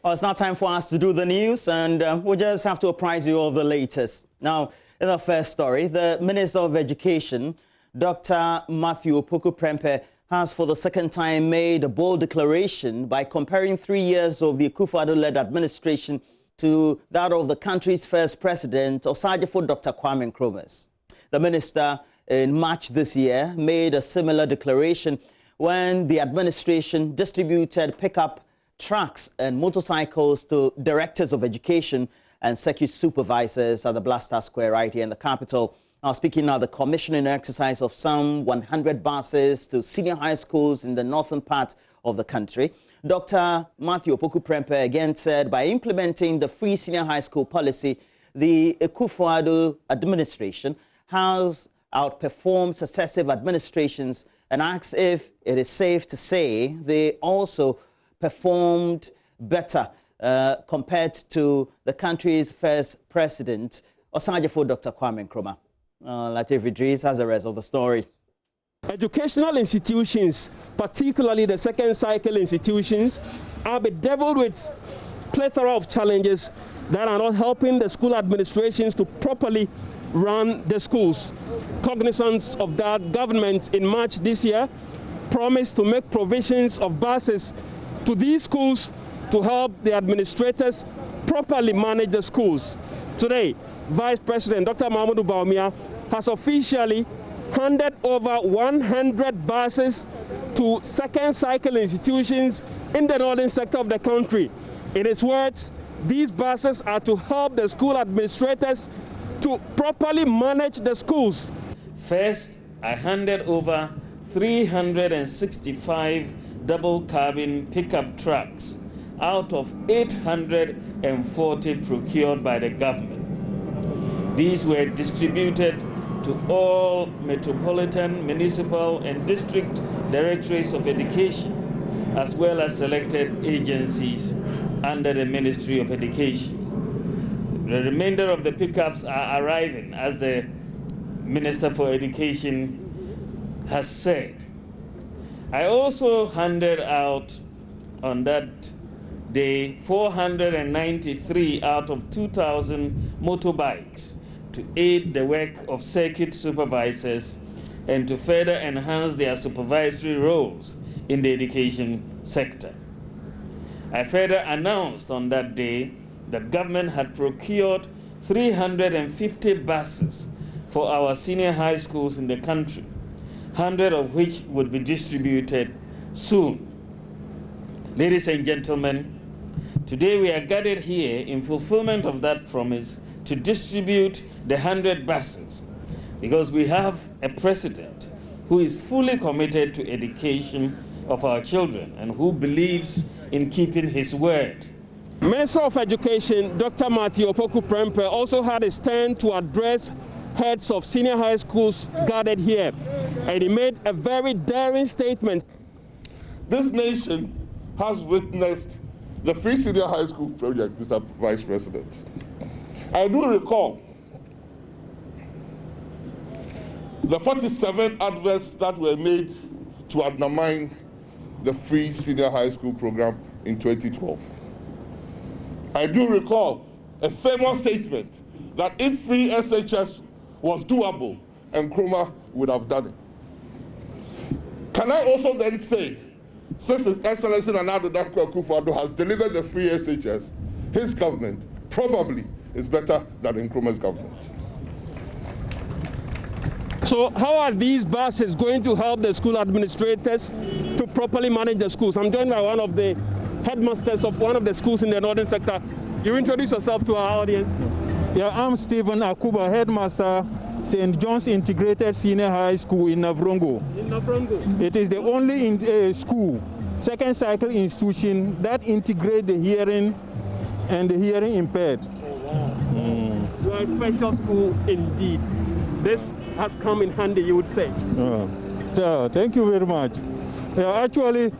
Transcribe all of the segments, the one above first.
Well, it's now time for us to do the news, and we'll just have to apprise you of the latest. Now, in the first story, the Minister of Education, Dr. Matthew Opoku-Prempeh, has for the second time made a bold declaration by comparing 3 years of the Akufo-Addo-led administration to that of the country's first president, Osagyefo Dr. Kwame Nkrumah's. The minister, in March this year, made a similar declaration when the administration distributed pickup trucks and motorcycles to directors of education and circuit supervisors at the Blaster Square right here in the capital. Now, speaking of the commissioning exercise of some 100 buses to senior high schools in the northern part of the country, Dr. Matthew Opoku-Prempeh again said by implementing the free senior high school policy, the Akufo-Addo administration has outperformed successive administrations, and asks if it is safe to say they also performed better compared to the country's first president, Osagyefo Dr. Kwame Nkrumah. Latif Idris has the rest of the story. Educational institutions, particularly the second cycle institutions, are bedeviled with plethora of challenges that are not helping the school administrations to properly run the schools. Cognizance of that, government in March this year promised to make provisions of buses to these schools to help the administrators properly manage the schools. Today, Vice President Dr. Mahmoud Bawumia has officially handed over 100 buses to second cycle institutions in the northern sector of the country. In his words, these buses are to help the school administrators to properly manage the schools. First, I handed over 365 double cabin pickup trucks out of 840 procured by the government. These were distributed to all metropolitan, municipal, and district directorates of education, as well as selected agencies under the Ministry of Education. The remainder of the pickups are arriving, as the Minister for Education has said. I also handed out on that day 493 out of 2,000 motorbikes to aid the work of circuit supervisors and to further enhance their supervisory roles in the education sector. I further announced on that day that government had procured 350 buses for our senior high schools in the country, 100 of which would be distributed soon. Ladies and gentlemen, today we are gathered here in fulfillment of that promise to distribute the 100 buses because we have a president who is fully committed to education of our children and who believes in keeping his word. Minister of Education, Dr. Matthew Opoku-Prempeh, also had a stand to address heads of senior high schools gathered here, and he made a very daring statement. This nation has witnessed the free senior high school project, Mr. Vice President. I do recall the 47 adverts that were made to undermine the free senior high school program in 2012. I do recall a famous statement that if free SHS was doable, Nkrumah would have done it. Can I also then say, since His Excellency Nana Addo Akufo-Addo has delivered the free SHS, his government probably is better than Nkrumah's government. So how are these buses going to help the school administrators to properly manage the schools? I'm joined by one of the headmasters of one of the schools in the northern sector. You introduce yourself to our audience. Yeah, I'm Stephen Akuba, headmaster, St. John's Integrated Senior High School in Navrongo. In Navrongo? It is the only school, second cycle institution, that integrates the hearing and the hearing impaired. Oh, wow. You are a special school indeed. This has come in handy, you would say. So, thank you very much. Actually,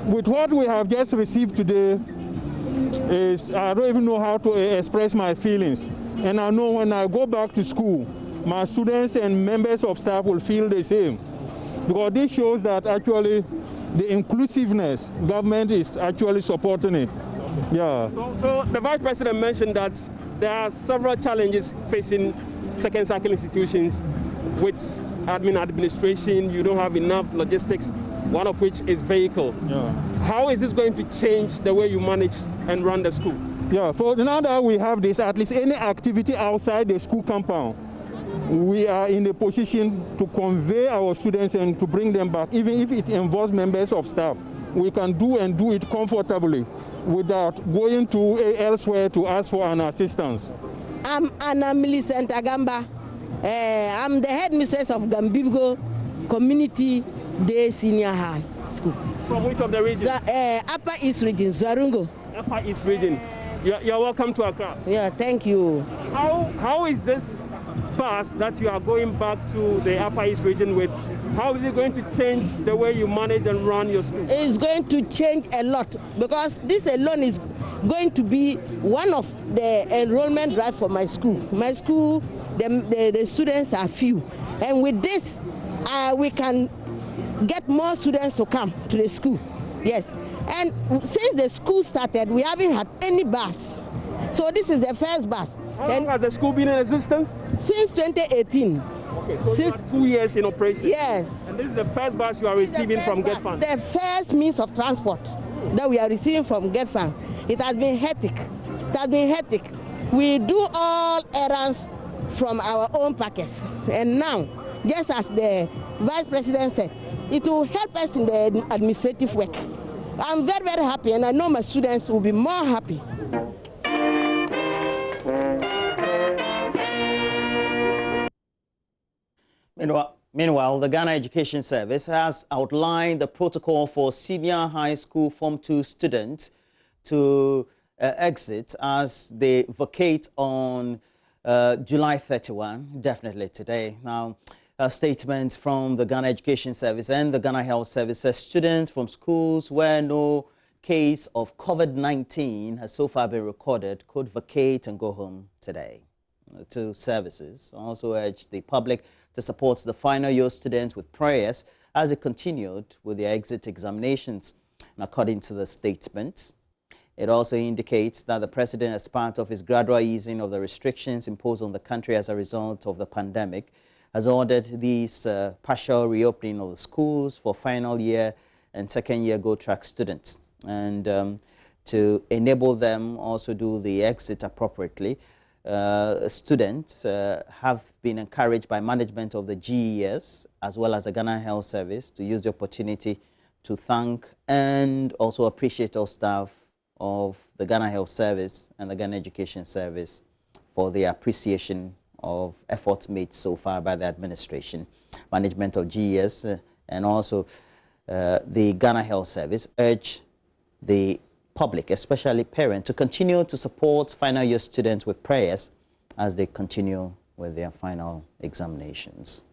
with what we have just received today, I don't even know how to express my feelings. And I know when I go back to school, my students and members of staff will feel the same. Because this shows that actually the inclusiveness, government is actually supporting it. Yeah. So the Vice President mentioned that there are several challenges facing second cycle institutions with administration. You don't have enough logistics, one of which is vehicle. Yeah. How is this going to change the way you manage and run the school? Yeah, for now that we have this, at least any activity outside the school compound, we are in a position to convey our students and to bring them back, even if it involves members of staff. We can do it comfortably without going to elsewhere to ask for an assistance. I'm Anna Millicent Agamba. I'm the headmistress of Gambigo Community Day Senior High School. From which of the regions? Upper East Region, Zarungo. Upper East Region. You're welcome to Accra. Yeah, thank you. How is this bus that you are going back to the Upper East Region with, how is it going to change the way you manage and run your school? It's going to change a lot because this alone is going to be one of the enrollment drive for my school. My school, the students are few. And with this, we can get more students to come to the school. Yes. And since the school started, we haven't had any bus. So this is the first bus. How long has the school been in existence? Since 2018. Okay, so you are 2 years in operation? Yes. And this is the first bus you are receiving from gov't? The first means of transport that we are receiving from gov't. It has been hectic. It has been hectic. We do all errands from our own packets. And now, just as the Vice President said, it will help us in the administrative work. I'm very, very happy, and I know my students will be more happy. Meanwhile, the Ghana Education Service has outlined the protocol for senior high school Form 2 students to exit as they vacate on July 31, definitely today. Now, a statement from the Ghana Education Service and the Ghana Health Service says students from schools where no case of COVID-19 has so far been recorded could vacate and go home today. The two services also urged the public to support the final year students with prayers as they continued with their exit examinations. And according to the statement, it also indicates that the president, as part of his gradual easing of the restrictions imposed on the country as a result of the pandemic, has ordered these partial reopening of the schools for final year and second year GoTrack students. And to enable them also do the exit appropriately, students have been encouraged by management of the GES as well as the Ghana Health Service to use the opportunity to thank and also appreciate all staff of the Ghana Health Service and the Ghana Education Service for their appreciation of efforts made so far by the administration, management of GES, and also the Ghana Health Service urge the public, especially parents, to continue to support final year students with prayers as they continue with their final examinations.